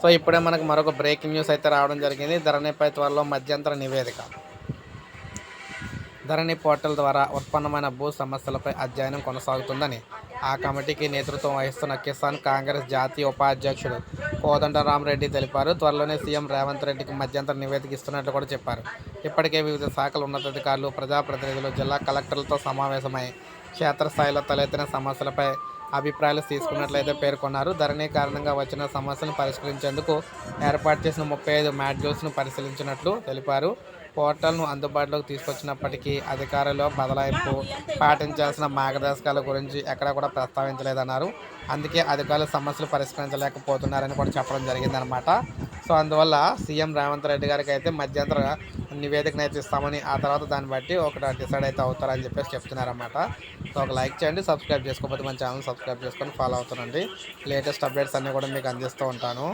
So ఇప్పుడే మనకు మరొక బ్రేకింగ్ న్యూస్ అయితే రావడం జరిగింది. ధరణిపై త్వరలో మధ్యంతర నివేదిక. ధరణి పోర్టల్ ద్వారా ఉత్పన్నమైన భూ సమస్యలపై అధ్యయనం కొనసాగుతుందని ఆ కమిటీకి నేతృత్వం వహిస్తున్న కిసాన్ కాంగ్రెస్ జాతీయ ఉపాధ్యక్షుడు కోదండరామరెడ్డి తెలిపారు. త్వరలోనే సీఎం రేవంత్ రెడ్డికి మధ్యంతర నివేదిక ఇస్తున్నట్లు కూడా చెప్పారు. ఇప్పటికే వివిధ శాఖల ఉన్నతాధికారులు, ప్రజాప్రతినిధులు, జిల్లా కలెక్టర్లతో సమావేశమై క్షేత్రస్థాయిలో తలెత్తిన సమస్యలపై అభిప్రాయాలు తీసుకున్నట్లయితే పేర్కొన్నారు. ధరణి కారణంగా వచ్చిన సమస్యలను పరిష్కరించేందుకు ఏర్పాటు చేసిన 35 మాడ్యూల్స్ను పరిశీలించినట్లు తెలిపారు. పోర్టల్ను అందుబాటులోకి తీసుకొచ్చినప్పటికీ అధికారులు బదలాయింపు, పాటించాల్సిన మార్గదర్శకాల గురించి ఎక్కడా కూడా ప్రస్తావించలేదన్నారు. అందుకే అధికారులు సమస్యలు పరిష్కరించలేకపోతున్నారని కూడా చెప్పడం జరిగిందనమాట. సో అందువల్ల సీఎం రేవంత్ రెడ్డి గారికి అయితే మధ్యంతర నివేదికను అయితే ఇస్తామని, ఆ తర్వాత దాన్ని బట్టి ఒక డిసైడ్ అయితే అవుతారని చెప్పేసి చెప్తున్నారన్నమాట. సో ఒక లైక్ చేయండి, సబ్స్క్రైబ్ చేసుకోకపోతే మన ఛానల్ సబ్స్క్రైబ్ చేసుకొని ఫాలో అవుతానండి. లేటెస్ట్ అప్డేట్స్ అన్నీ కూడా మీకు అందిస్తూ ఉంటాను.